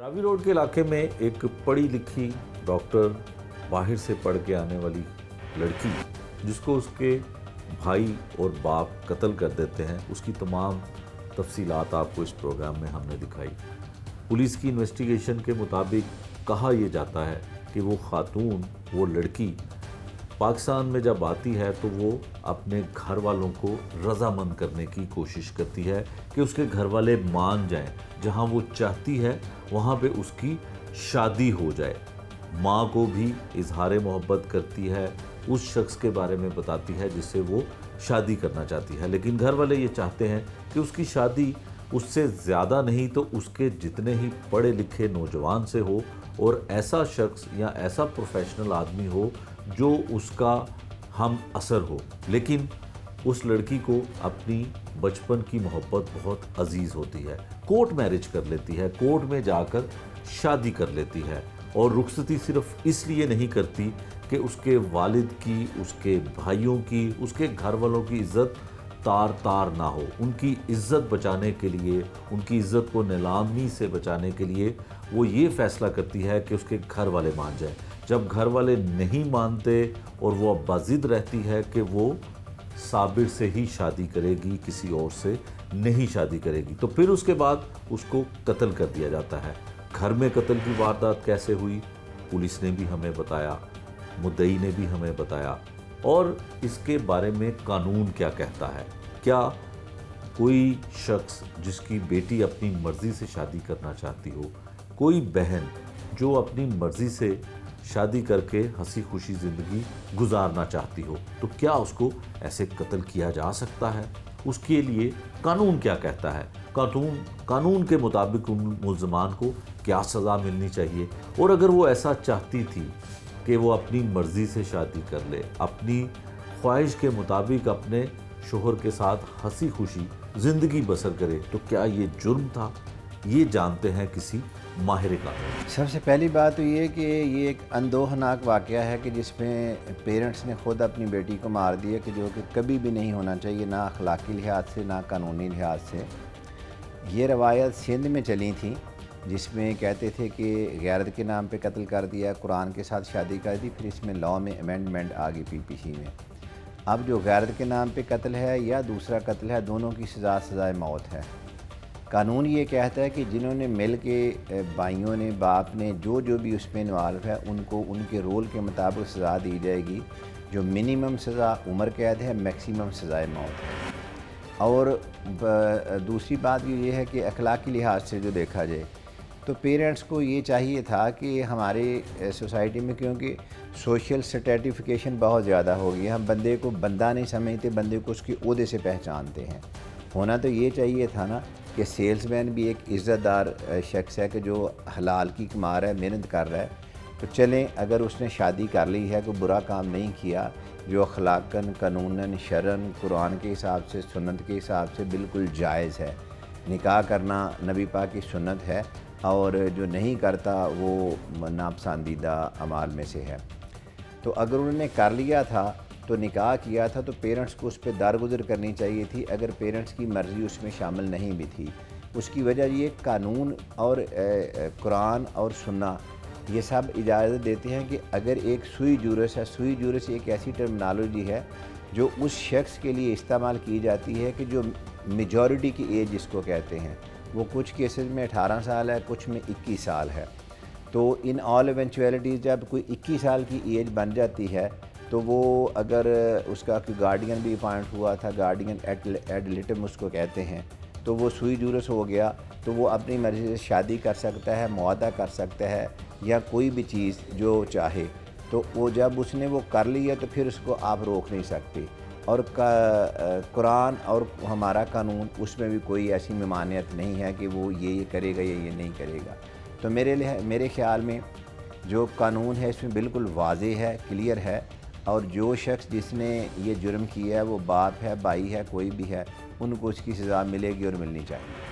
Ravi road के इलाके में एक पढ़ी लिखी डॉक्टर, बाहर से पढ़ के आने वाली लड़की, जिसको उसके भाई और बाप कत्ल कर देते हैं, उसकी तमाम तफसीलात आपको इस प्रोग्राम में हमने दिखाई। पुलिस की इन्वेस्टिगेशन के मुताबिक कहा यह जाता है कि वो खातून, वो लड़की पाकिस्तान में जब आती है तो वो अपने घर वालों को रज़ामंद करने की कोशिश करती है कि उसके घर वाले मान जाएं, जहां वो चाहती है वहां पे उसकी शादी हो जाए। माँ को भी इजहार मोहब्बत करती है, उस शख्स के बारे में बताती है जिससे वो शादी करना चाहती है, लेकिन घर वाले ये चाहते हैं कि उसकी शादी उससे ज़्यादा नहीं तो उसके जितने ही पढ़े लिखे नौजवान से हो, और ऐसा शख्स या ऐसा प्रोफेशनल आदमी हो जो उसका हम असर हो। लेकिन उस लड़की को अपनी बचपन की मोहब्बत बहुत अजीज़ होती है, कोर्ट मैरिज कर लेती है, कोर्ट में जाकर शादी कर लेती है, और रुखसती सिर्फ इसलिए नहीं करती कि उसके वालिद की, उसके भाइयों की, उसके घर वालों की इज़्ज़त तार तार ना हो। उनकी इज़्ज़त बचाने के लिए, उनकी इज़्ज़त को नीलामी से बचाने के लिए वो ये फ़ैसला करती है कि उसके घर वाले मान जाएं। जब घर वाले नहीं मानते और वो बाज़िद रहती है कि वो साबिर से ही शादी करेगी, किसी और से नहीं शादी करेगी, तो फिर उसके बाद उसको कत्ल कर दिया जाता है। घर में कत्ल की वारदात कैसे हुई, पुलिस ने भी हमें बताया, मुद्दई ने भी हमें बताया, और इसके बारे में कानून क्या कहता है। क्या कोई शख्स जिसकी बेटी अपनी मर्ज़ी से शादी करना चाहती हो, कोई बहन जो अपनी मर्ज़ी से शादी करके हंसी खुशी ज़िंदगी गुजारना चाहती हो, तो क्या उसको ऐसे कत्ल किया जा सकता है? उसके लिए कानून क्या कहता है? कानून के मुताबिक उन मुल्ज़मान को क्या सज़ा मिलनी चाहिए? और अगर वो ऐसा चाहती थी कि वो अपनी मर्ज़ी से शादी कर ले, अपनी ख्वाहिश के मुताबिक अपने शोहर के साथ हंसी खुशी ज़िंदगी बसर करे, तो क्या ये जुर्म था? ये जानते हैं किसी माहिर कानून। सबसे पहली बात तो ये कि ये एक अंदोहनाक वाक़या है कि जिसमें पेरेंट्स ने ख़ुद अपनी बेटी को मार दिया, कि जो कि कभी भी नहीं होना चाहिए, ना अखलाकी लिहाज से ना कानूनी लिहाज से। ये रवायत सिंध में चली थी, जिसमें कहते थे कि गैरत के नाम पे कत्ल कर दिया, कुरान के साथ शादी कर दी, फिर इसमें लॉ में अमेंडमेंट आ गई पीपीसी में। अब जो गैरत के नाम पे कत्ल है या दूसरा कत्ल है, दोनों की सज़ाए मौत है। कानून ये कहता है कि जिन्होंने मिल के, भाइयों ने, बाप ने, जो भी उसमें इन्वॉल्व है, उनको उनके रोल के मुताबिक सज़ा दी जाएगी। जो मिनिमम सज़ा उम्र कैद है, मैक्सिमम सज़ाए मौत है। और दूसरी बात ये है कि अखलाकी लिहाज से जो देखा जाए तो पेरेंट्स को ये चाहिए था कि हमारे सोसाइटी में, क्योंकि सोशल स्ट्रेटिफिकेशन बहुत ज़्यादा हो गई है, हम बंदे को बंदा नहीं समझते, बंदे को उसके ओहदे से पहचानते हैं। होना तो ये चाहिए था ना कि सेल्समैन भी एक इज़्ज़तदार शख्स है कि जो हलाल की कमा रहा है, मेहनत कर रहा है, तो चलें, अगर उसने शादी कर ली है, कोई बुरा काम नहीं किया, जो अखलाकन, कानूनन, शरन, कुरान के हिसाब से, सुन्नत के हिसाब से बिल्कुल जायज़ है। निकाह करना नबी पाक की सुन्नत है, और जो नहीं करता वो नापसंदीदा अमाल में से है। तो अगर उन्होंने कर लिया था, तो निकाह किया था, तो पेरेंट्स को उस पर दारगुज़र करनी चाहिए थी, अगर पेरेंट्स की मर्ज़ी उसमें शामिल नहीं भी थी। उसकी वजह ये कानून और कुरान और सुन्ना ये सब इजाज़त देते हैं कि अगर एक सुई जुरस है, सुई जुरस एक ऐसी टर्मिनोलॉजी है जो उस शख्स के लिए इस्तेमाल की जाती है कि जो मेजॉरिटी की एज जिसको कहते हैं, वो कुछ केसेस में 18 साल है, कुछ में 21 साल है। तो इन ऑल इवेंचुअलिटीज़ जब कोई 21 साल की एज बन जाती है, तो वो अगर उसका कोई गार्डियन भी अपॉइंट हुआ था, गार्डियन एड लिटम उसको कहते हैं, तो वो सुई जुरस हो गया, तो वो अपनी मर्ज़ी से शादी कर सकता है, मुआहदा कर सकता है, या कोई भी चीज़ जो चाहे। तो वो जब उसने वो कर लिया तो फिर उसको आप रोक नहीं सकते। और कुरान और हमारा कानून, उसमें भी कोई ऐसी ममानियत नहीं है कि वो ये करेगा या ये नहीं करेगा। तो मेरे ख़्याल में जो कानून है इसमें बिल्कुल वाज़ेह है, क्लियर है, और जो शख्स जिसने ये जुर्म किया है, वो बाप है, भाई है, कोई भी है, उनको उसकी सज़ा मिलेगी और मिलनी चाहिए।